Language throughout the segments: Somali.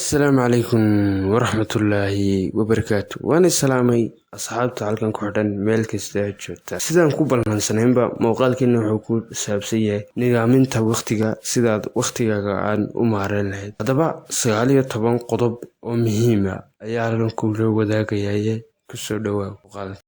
السلام عليكم ورحمة الله وبركاته. وأنا سلامي أصحابتي halkan ku xidhan meel kasta aad joogtaa. Sidaan ku ballansaneenba muuqaalkeena wuxuu ku saabsan yahay nidaaminta waqtiga sidaad waqtigaaga aan u maareyn lahayd. Haddaba 19 qodob oo muhiim ah ayaa halkan kula wadaagaya ku soo dhawaad muuqaalka.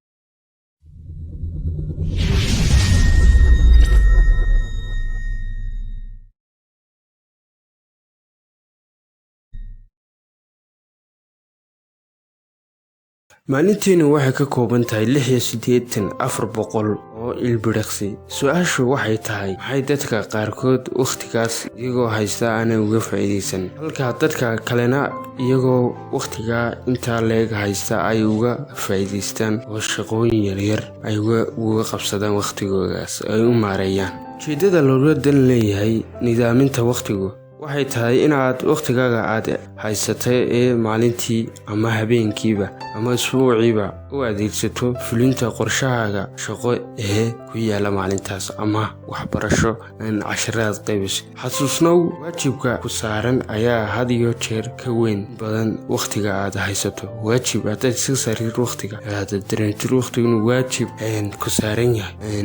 maalinteenu waxay ka kooban tahay 84 oo ilbiriqsi. Su'aashu waxay tahay maxay dadka qaarkood waqtigaas iyagoo haysta aanay uga faa'iideysan, halka dadka kalena iyagoo waqtiga inta leeg haysta ay uga faa'iideystaan oo shaqooyin yaryar ay uga qabsadaan waqtigoodaas ay u maareeyaan. Ujeedada looga dan leeyahay nidaaminta waqtigu waxay tahay inaad waqtigaaga aad haysatay ee maalintii ama habeenkiiba ama usbuuciiba u adeegsato fulinta qorshahaaga shaqo ee ku yaala maalintaas ama waxbarasho casharaad qaybis. Xasuusnow, waajibka ku saaran ayaa had iyo jeer ka weyn badan waqtiga aad haysato. Waajib aad iska saarid waqtiga aad dareento waqtigu waajib ku saaran yahay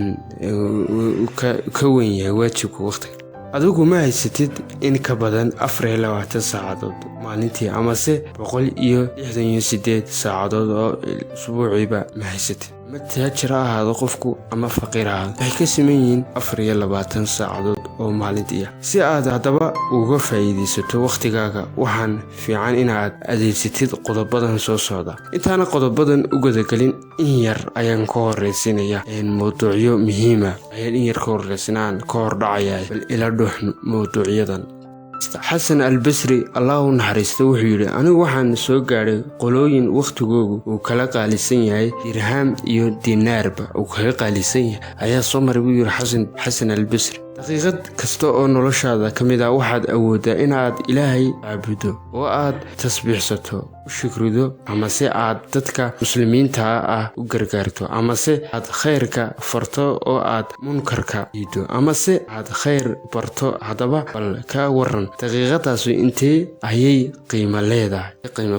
ka weyn yahay waajibka waqtiga. adigu ma haysatid in ka badan 24 saacadood maalintii ama 168 saacadood oo usbuuciiba ma haysatid. ma taajir ahaado qofku ama faqiir ahaado, waxay ka siman yihiin 24 saacadood oo maalintii ah. Si aad haddaba uga faa'iideysato waqtigaaga waxaan fiican inaad adeegsatid qodobadan soo socda. intaana qodobadan u gudagelin in yar ayaan ka horeysinaya mowduucyo muhiim ah ayaan in yar ka horeysinaan ka hor dhacaya bal ila dhuux mowduucyadan. xasan albasri allahu naxariisto wuxuu yiri anigu waxaan soo gaaray qolooyin waqtigoodu uu kala qaalisan yahay dirham iyo dinaarba uu kala qaalisan yahay ayaa soo maray buu yiri xasan albasri. daqiiqad kasta oo noloshaada ka mid ah waxaad awoodaa inaad ilaahay caabudo oo aad tasbiixsato, u shukrido, ama se aad dadka muslimiinta ah u gargaarto, ama se aad khayrka farto oo aad munkarka diido, ama se aad khayr barto. haddaba bal ka waran daqiiqadaas intee ayay qiimo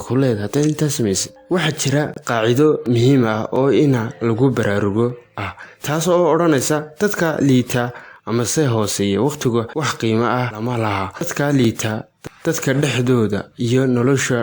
ku leedahay inta samaysid. waxaa jira qaacido muhiim ah oo ina lagu baraarugo taas oo odhanaysa dadka liita ama se hooseeya waqtiga wax qiimo ah lama laha. dadka liita dadka dhexdooda iyo nolosha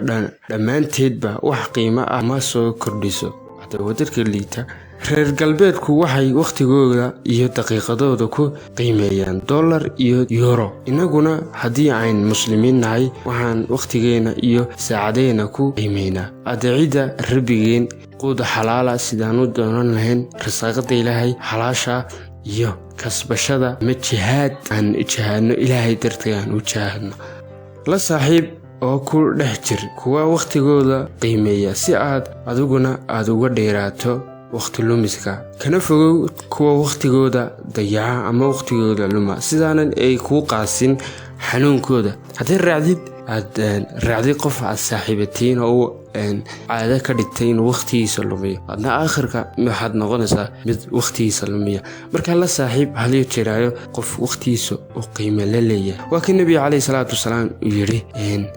dhammaanteedba wax qiimo ah ma soo kordhiso. haddaba dadka liita reer galbeedku waxay waqtigooda iyo daqiiqadooda ku qiimeeyaan dollar iyo euro. inaguna haddii ayn muslimiin nahay waxaan waqtigeena iyo saacadeena ku qiimeynaa adeecida rabbigeen, quuda xalaala sidaan u doonan lahayn risaaqada ilaahay xalaasha iyo kasbashada ma jihaad aan jihaadno ilaahay darteed u jihaadno. la saaxiib oo ku dhex jir kuwa waqtigooda qiimeeya si aad adiguna aad uga dheeraato waqti lumiska, kana fogow kuwa waqtigooda dayaca ama waqtigooda luma sidaanan ay ku qaasin xanuunkooda. haddii raacdid qof aad saaxiibatiin oo caado ka dhigtay inuu waqtigiisa lumiyo, adna aakhirka waxaad noqonaysaa mid waqtigiisa lumiya. marka la saaxiib haliyo jiraayo qof waqtigiisa u qiimo la leeyahay. waa kii nabiga calayhi salaatu wasalaam uu yidhi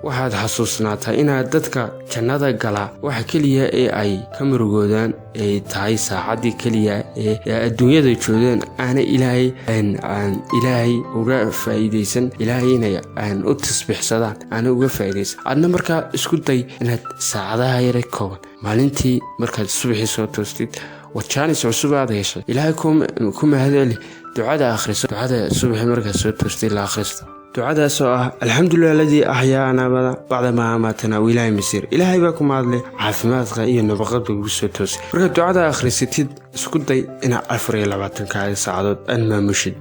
waxaad xasuusnaataa inaad dadka jannada gala waxa keliya ee ay ka murugoodaan ay tahay saacadii keliya ee adduunyada joogeen aana ilaahay uga faa'iideysan, ilaahay inay u tasbiixsadaan aana uga faa'iideysan. adna markaa isku day inaad saacadaha yar kooban maalintii markaad subaxii soo toostid wajaanis cusub aad heshay ilaahay ku mahadceli, ducada akhriso. ducada subaxii markaad soo toostid la akhristo ducadaas oo ah alxamdulillahi alladii axyaana bacda maa amaatana wa ilaahi masiir. ilaahay baa ku mahadle caafimaadka iyo nabaqada ugu soo toosay. markaad ducada akhrisatid isku day inaad 24 saacadood aad maamushid.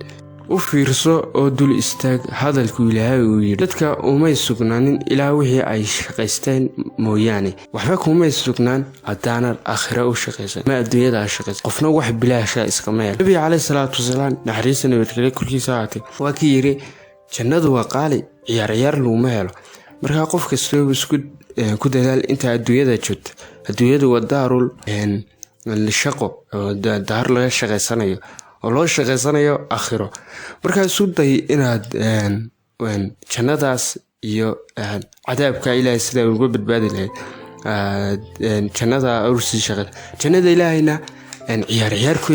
u fiirso oo dul istaag hadalku ilaahay uu yidhi dadka umay sugnaanin ilaa wixii ay shaqaysteen mooyaane. waxba kumay sugnaan haddaanad aakhira u shaqaysan ma adduunyada shaqaysan. qofna wax bilaasha iskama yeel. nabiga calayhi salaatu wasalaam naxariista nabadgelyo korkiisa ahaatee waa kii yidhi jannadu waa qaali, ciyaar laguma helo. markaa qof kastoo isku ku dadaal inta adduunyada joogta. adduunyadu waa daarul shaqo oo daar laga shaqaysanayo oo loo shaqaysanayo aakhiro. markaa isu day inaad jannadaas iyo cadaabka ilaahay sida uga badbaadi lahayd jannada ursi shaqada jannada ilaahayna ciyaar ku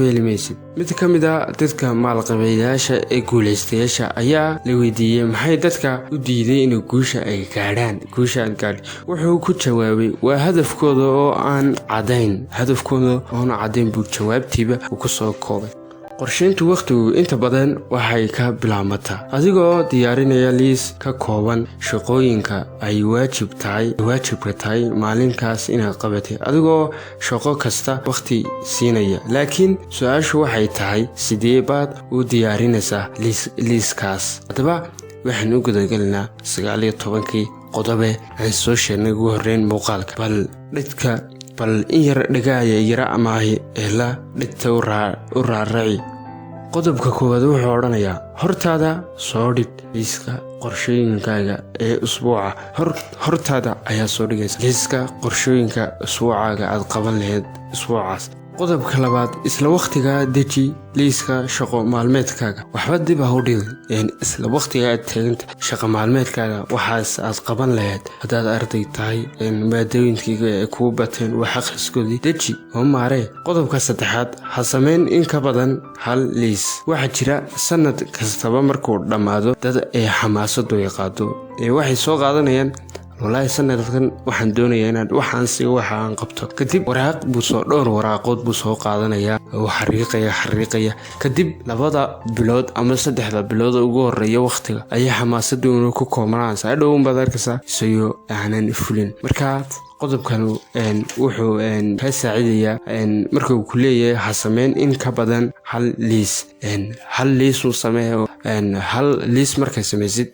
heli maysid mid ka mid ah dadka maalqabeeyaasha ee guulaystayaasha ayaa la weydiiyey maxay dadka u diiday inay guusha ay gaadhaan wuxuu ku jawaabay waa hadafkooda oo aan cadayn buu jawaabtiiba ku soo koobay qorsheyntu waqtigu inta badan waxay ka bilaabmataa adigoo diyaarinaya liis ka kooban shaqooyinka ay waajibka tahay maalinkaas inaad qabatay adigoo shaqo kasta waqti siinaya laakiin su-aashu waxay tahay sidee baad u diyaarinaysaa liiskaas haddaba waxaan u gudagelinaa 19 qodobe aan soo sheegnay ugu horreyn muuqaalka bal in yar dhagaaya yara amaahi ee la dhigta u raaraci qodobka koowaad wuxuu odhanayaa hortaada soo dhig liiska qorshooyinkaaga ee usbuuca hortaada ayaa soo dhigaysa liiska qorshooyinka usbuucaaga aad qaban lahayd usbuucaas qodobka labaad isla waqtiga deji liiska shaqo maalmeedkaaga waxba dib ha u dhigin isla waqtiga aad taaganta shaqo maalmeedkaaga waxaas aad qaban lahayd haddaad arday tahay maadooyinkayga ay kugu bateen wax akhriskoodii deji oo maaree qodobka saddexaad ha samayn in ka badan hal liis waxaa jira sanad kastaba markuu dhammaado dad ay xamaasadu ay qaado waxay soo qaadanayaan wallaahi sanadkan waxaan doonayaa inaan waxa aan qabto kadib dhowr waraaqood buu soo qaadanayaa oo xariiqaya kadib 2 bilood ama 3 bilood ugu horeeya waqtiga ayaa xamaasaduna ku koobanaysaa adhow baad arkaysaa isagoo aanan fulin marka qodobkan wuxuu ka saacidayaa markuu ku leeyahay ha sameyn in ka badan hal liis uu sameeyo hal liis markay samaysid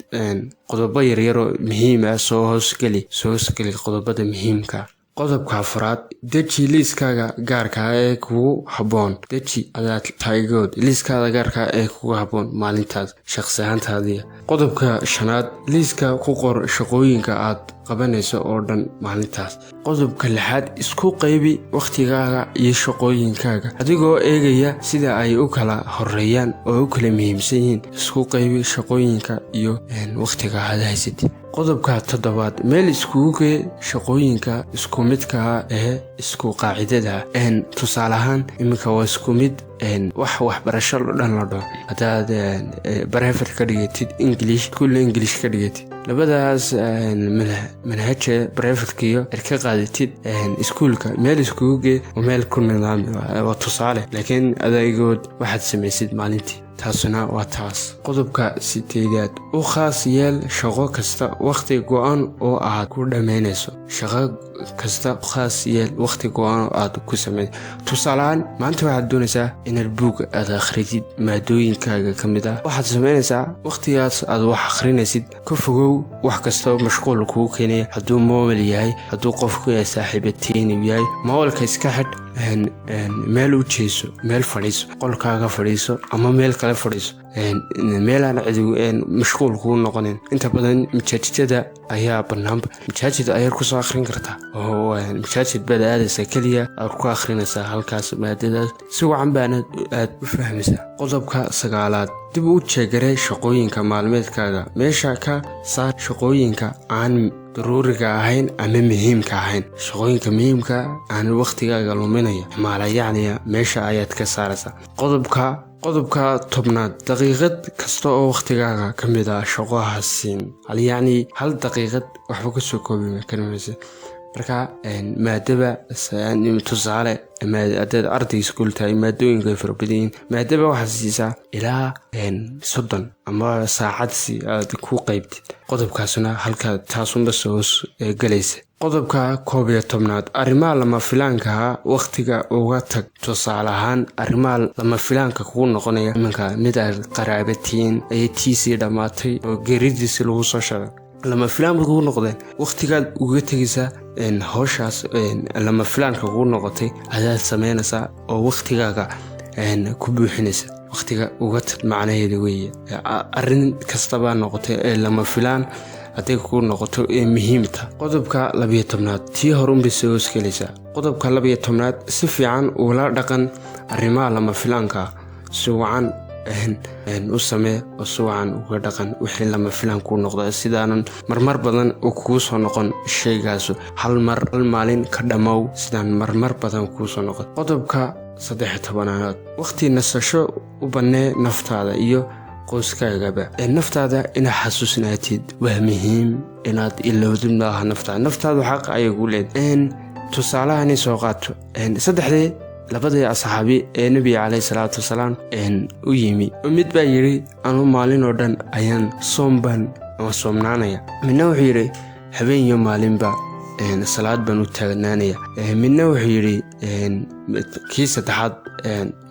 qodobo yaryar oo muhiim ah soo hoosgeli qodobada muhiimka qodobka afraad deji liiskaaga gaarka ee kugu habboon liiskaaga gaarka ee kugu habboon maalintaas shakhsi ahaantaadii qodobka shanaad liiska ku qor shaqooyinka aad qabanayso oo dhan maalintaas qodobka lixaad isku qaybi waqtigaaga iyo shaqooyinkaaga adigoo eegaya sida ay u kala horeeyaan oo u kala muhiimsan yihiin isku qaybi shaqooyinka iyo waqtiga aad haysatid qodobka 7 meel iskugu gee shaqooyinka isku midka ee isku qaacidada tusaale ahaan iminka waa isku mid waxbarasho dhan la dhaho haddaad private ka dhigatid English ka dhigatid labadaas manhajka private iyo ka qaadatid iskuulka meel iskugu gee oo meel ku nidaam waa tusaale laakiin adaygood waxaad samaysid maalintii taasuna waa taas qodobka 8aad u khaas yeel shaqo kasta waqti go'an oo aad ku dhameynayso shaqo kasta khaas yeel waqti go'an oo aad ku sameeyay tusaalaan maanta waxaad doonaysaa inaad buug aad akhrisid maadooyinkaaga kamid ah waxaad sameynaysaa waqtigaas aad wax akhrinaysid ka fogow wax kasta mashquul kugu keenaya hadduu mobile yahay hadduu qofku yahay saaxiibatiin yahay mobilka iska xidh meel u jeeso meel fadhiiso qolkaaga fadhiiso ama meel kale fadhiiso meelaan cidigu mashquul kugu noqonin inta badan majaajidada ayaa banaanba majaajid ayaad ku soo akhrin kartaa oo majaajid baad aadaysaa keliya aad ku akhrinaysaa halkaas maadadaas si wacan baana aad u fahmaysaa qodobka 9aad dib u jeegare shaqooyinka maalmeedkaaga meesha ka saar shaqooyinka aan daruuriga ahayn ama muhiimka ahayn shaqooyinka muhiimka aan waqtigaaga luminaya maalayacniya meesha ayaad ka saaraysaa qodobka 10aad daqiiqad kasta oo waqtigaaga ka mid ah shaqoohaasiin hal daqiiqad waxba ka soo koobi karmaysa marka maadaba tusaale maadada arday iskuul tahay maadooyinka farabadin maadaba waxaad siisaa ilaa 30 ama saacad si aad ku qaybtid qodobkaasuna halka taasunba soo galaysa qodobka 11aad arrimaha lama filaanka waqtiga uga tag tusaale ahaan arrimaha lama filaanka kugu noqonaya iminka mid aad qaraabatiin ay tiisi dhamaatay oo geeridiisa lagu soo shaqay lama filaan kugu noqdeen waqtigaad uga tegaysaa hawshaas lama filaanka kugu noqotay ayaad sameynaysaa oo waqtigaaga ku buuxinaysa waqtiga uga tag macnaheedu weeye arrin kastaba noqotay lama filaan haday ku noqoto muhiimta qodobka 12aad tii horun bay soo iskelaysaa qodobka 12aad si fiican ula dhaqan arrimaha lama filaanka si wacan u samee oo si wacan uga dhaqan wixii lama filan kuu noqda sidaanan marmar badan uu kugu soo noqon shaygaasu hal maalin ka dhammow sidaan marmar badan kuu soo noqon. qodobka 13aad waqti nasasho u bannee naftaada iyo qoyskaagaba. naftaada inaad xasuusnaatid waa muhiim inaad ilowdid maaha naftaada xaq ayay ku leedahay. tusaalahan soo qaato labadii asxaabi ee nabiga calayhi salaatu wasalaam u yimi mid baa yidhi anu maalin oo dhan ayaan soomnaanaya. midna wuxuu yidhi habeen iyo maalinba salaad baan u taagnaanaya. midna wuxuu yidhi kii saddexaad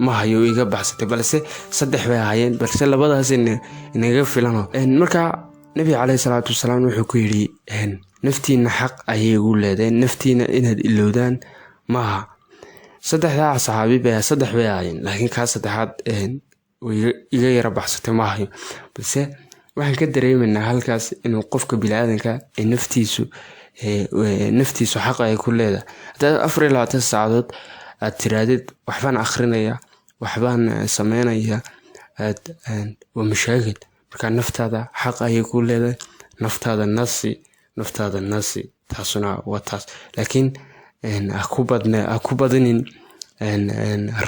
ma hayo iga baxsatay balse 3 bay ahaayeen balse labadaas inaga filano. marka nabiga calayhi salaatu wasalaam wuxuu ku yidhi naftiina xaq ayay ugu leedahay naftiina inaad ilowdaan maaha. 3 asxaabi bay 3 bay ahaayeen laakiin ka saddexaad iga yara baxsatay ma hayo. balse waxaan ka dareemaynaa halkaas inuu qofka bini'aadanka naftiisu xaq ay ku leedahay. haddaad 24 saacadood aad tiraadid waxbaan akhrinaya waxbaan sameynaya waa mashaakil. marka naftaada xaq ayay ku leedahay naftaada nasi taasuna waa taas. laakiin ha ku badinin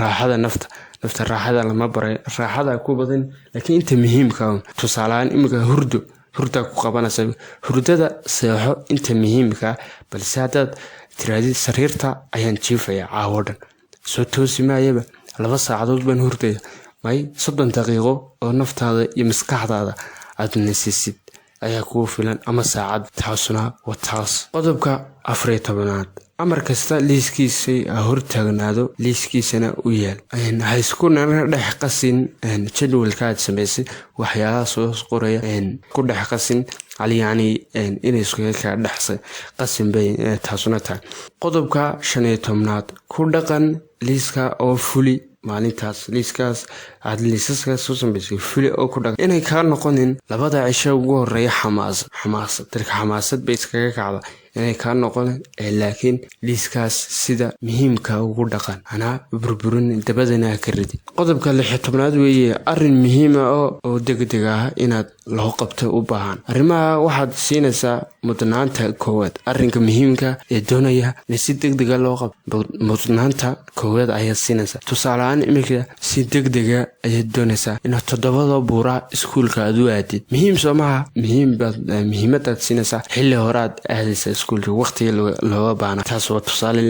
raaxada nafta raaxada lama baray raaxada ku badan laakiin inta muhiimka tusaalahan imika hurda ku qabanaysa hurdada seexo inta muhiimka. balse haddaad tiraadid sariirta ayaan jiifaya caawo dhan soo toosi maayaba 2 saacadood baan hurdaya may 30 daqiiqo oo naftaada iyo maskaxdaada aad nasisid ayaa kugu filan ama saacad. taasuna waa taas. qodobka 14aad amar kasta liiskiisa hortaagnaado liiskiisana u yaal. ha isku dhex qasin jadwalka aad samaysay waxyaalaha soo qoraya ku dhex qasin yani inay isku ka dhexsay qasin bay taasuna tahay. qodobka 15aad ku dhaqan liiska oo fuli maalintaas liiskaas aad liisaska soo samaysay fuli oo ku dhaqan inay ka noqonin 2 cisho ugu horeeya xamaasad bay iskaga kacda inay ka noqonin laakiin liiskaas sida muhiimka ugu dhaqan ana burburin dabadana ka ridi. qodobka 16aad weeye arrin muhiim ah oo degdeg ah inaad loo qabto u baahan. arrimaha waxaad siinaysaa mudnaanta koowaad. arrinka muhiimka ee doonaya in si degdeg loo qabto mudnaanta koowaad ayaad siinaysaa. tusaalahan imika si degdeg ayaad doonaysaa inaad 7 buura iskuulka aad u aadid muhiim soomaha muhiimadaad siinaysaa xilli hore aad aadaysa iskuulka waqtiga looga baana. taas waa tusaale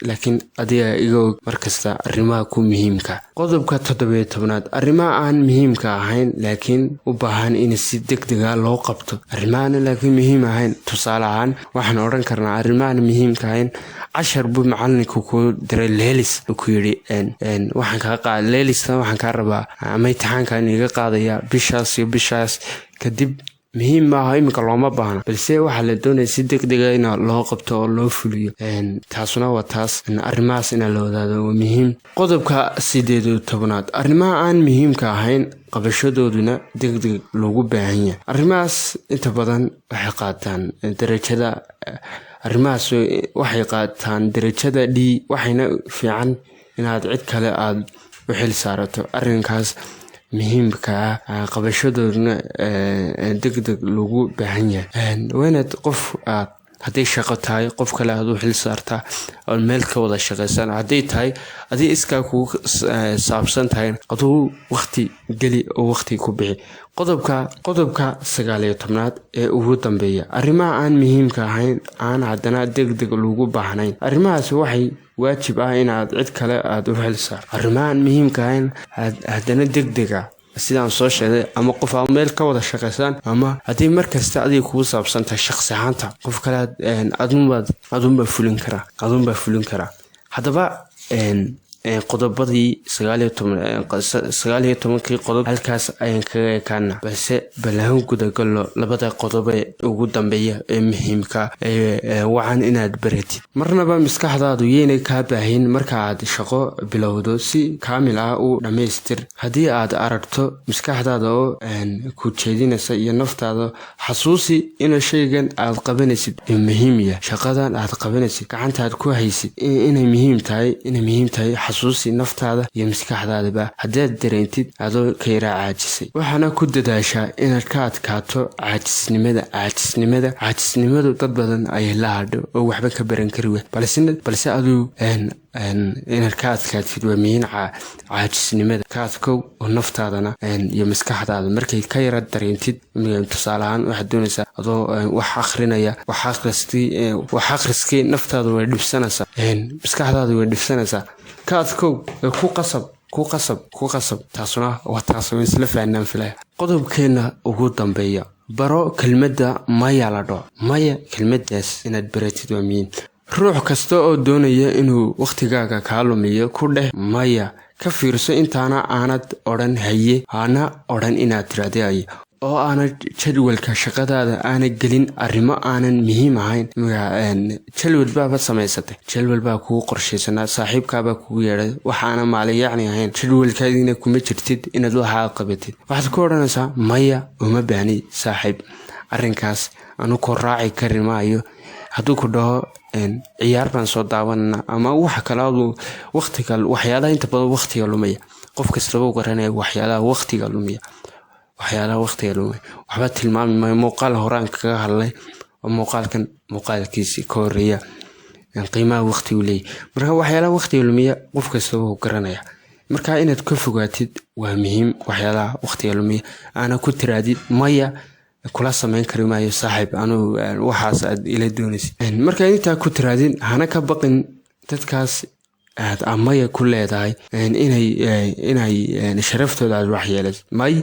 laakiin adiga iga og markasta arrimaha ku muhiimka. qodobka 17aad arrimaha aan muhiimka ahayn laakiin u baahan in si degdeg loo qabto. arrimahan laakiin muhiim ahayn tusaale ahaan waxaan oran karnaa arrimahan muhiimka ahayn cashar buu macallinku ku diray leelis ku yiri waxaan ka rabaa ama imtixaankan iga qaadaya bishaas kadib muhiim maaha imika looma baahna balse waxa la doonaya si degdeg ah in loo qabto oo loo fuliyo. taasuna waa taas arrimahaas in la wadaado waa muhiim. qodobka 18aad arrimaha aan muhiimka ahayn qabashadooduna degdeg loogu baahan yahay. arrimahaas inta badan waxay qaataan darajada D waxayna fiican inaad cid kale aad u xil saarato arrinkaas muhiimka qabashadooduna degdeg loogu baahan yahay. weenad qof aad hadday shaqo tahay qof kale aad u xil saartaa oo meel ka wada shaqaysan hadday tahay adii iskaa ku saabsan tahay aduu waqti geli oo waqti ku bixi. qodobka 19aad ee ugu dambeeya arrimaha aan muhiimka ahayn aan haddana degdeg loogu baahnayn. arrimahaas waxay waajib ah inaad cid kale aad u xil saar. arrimaha aan muhiimka ahayn haddana degdeg sidaan soo sheegay ama qof aan meel ka wada shaqaysan ama hadii markasta adiga kugu saabsan tahay shakhsi ahaanta qof kale adunba fulin kara. haddaba qodobadii 19 qodob halkaas ayaan kaga eekaana balse balaahan gudagallo 2 qodob ee ugu dambeeya ee muhiimka waxaan inaad baratid. marnaba maskaxdaadu yeena ka baahin marka aad shaqo bilowdo si kaamil ah u dhameystir. haddii aad aragto maskaxdaada oo ku jeedinaysa iyo naftaada xasuusi in shaygan aad qabanaysid muhiim yahay. shaqadan aad qabanaysid gacantaad ku haysid inay muhiim tahay xasuusi naftaada iyo maskaxdaadaba haddaad dareentid adoo ka yaraa caajisay. Waxaana ku dadaashaa inaad ka adkaato caajisnimadu dad badan ayay la hadho oo waxba ka baran kari wey, balse aduu inaad ka adkaatid waa muhiim. caajisnimada ka adkow oo naftaadana iyo maskaxdaada markay ka yara dareentid. tusaale ahaan waxaad doonaysaa adoo wax akhrinaya, wax akhriskii naftaada way dhibsanaysaa, maskaxdaada way dhibsanaysaa. ka adkow ku qasab taasuna waa taas oo isla fahnaan filaya. qodobkeena ugu dambeeya, baro kelmadda maya la dhaho. maya kelmaddaas inaad baratid waa muhiim. ruux kasta oo doonaya inuu waqtigaaga kaa lumiyo ku dheh maya. ka fiirso intaana aanad odhan haye, hana odhan inaad tiraahdo haye, oo aanad jadwalka shaqadaada aanad gelin arrimo aanan muhiim ahayn. jadwal baaba samaysatay, jadwal baa kugu qorshaysanaa, saaxiibkaabaa kugu yeedhay, waxaana maalayacni ahayn, jadwalkaadiina kuma jirtid inaad waxaa qabatid. waxaad ku odhanaysaa maya uma baahni saaxiib, arrinkaas anu ku raaci kari maayo. hadduu ku dhaho ciyaar baan soo daawanana ama wax kale waxyaalaha inta badan waqtiga lumaya, qof kastaba u garanaya waxyaalaha waqtiga lumaya. waxba tilmaami maayo. muuqaal horaan kaga hadlay oo muuqaalkiisi ka horeeya qiimaha waqtigu leeyahy. marka waxyaalaha waqtiga lumiya qof kastaba u garanaya. marka inaad ka fogaatid waa muhiim. waxyaalaha waqtiga lumiya aana ku tiraadid maya, kula samayn kari maayo saaxiib, anuu waxaas aad ila doonaysid. marka intaa ku tiraadin hana ka baqin dadkaas aad amaya ku leedahay inay sharaftooda aad wax yeelayso. may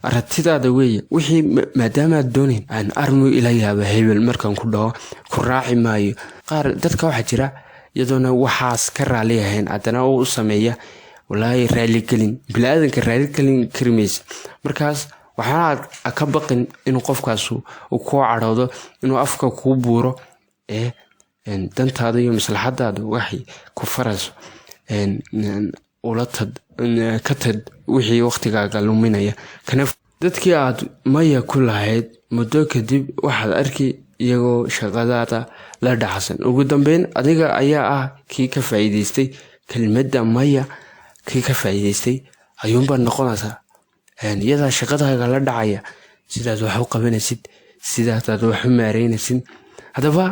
aragtidaada weeye wixii, maadaama aad doonayn aan armu ila yaaba hebel markaan ku dhaho ku raaci maayo. qaar dadka waxaa jira iyadoona waxaas ka raali ahayn haddana u sameeya walaahi raaligelin. biniaadanka raaligelin kari maysa. markaas waxaad ka baqin inuu qofkaas uu kuu cadhoodo, inuu afka kuu buuro. dantaada iyo maslaxadaada waxay ku farayso ka tad wixii waqtigaaga luminaya. dadkii aad maya ku lahayd muddo kadib waxaad arki iyagoo shaqadaada la dhacsan. ugu dambeyn adiga ayaa ah kii ka faa'iidaystay kelmadda maya. kii ka faa'iidaystay ayuunbaad noqonaysaa. iyadaa shaqadaaga la dhacaya, sidaad wax u qabanaysid, sidaadaad wax u maareynaysid. haddaba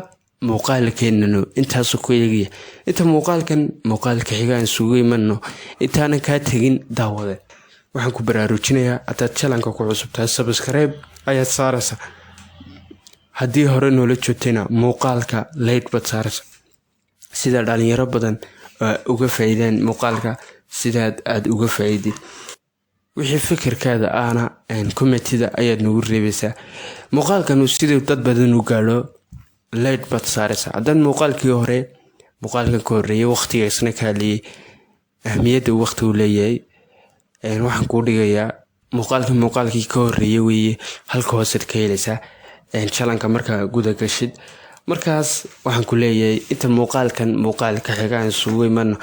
muuqaalkeenano intaasu ku eegaya. inta muuqaalka xigaan isugu imanno intaanan kaa tegin daawade, waxaan ku baraarujinayaa haddaad channelka ku cusubtahay subscribe ayaad saaraysa. haddii hore noola joogtayna muuqaalka like baad saaraysa, sida dhalinyaro badan uga faa'iideen muuqaalka sidaad aad uga faa'iidid. wixii fikirkaada aana commentida ayaad nagu reebaysaa. muuqaalkanu siduu dad badan u gaadho like baad saaraysaa. haddaan muuqaalkan ka horeeyay waqtigaasna ka hadlayay ahmiyadda waqtigu leeyahay, waxaan kuu dhigayaa muuqaalkii ka horeeyay weeye, halka hoosead ka helaysaa channelka markaa guda gashid. markaas waxaan ku leeyahay inta muuqaalka xigaan isugu imanno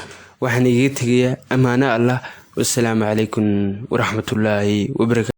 waxaan iga tegayaa ammaano allah. والسلام عليكم ورحمة الله وبركاته.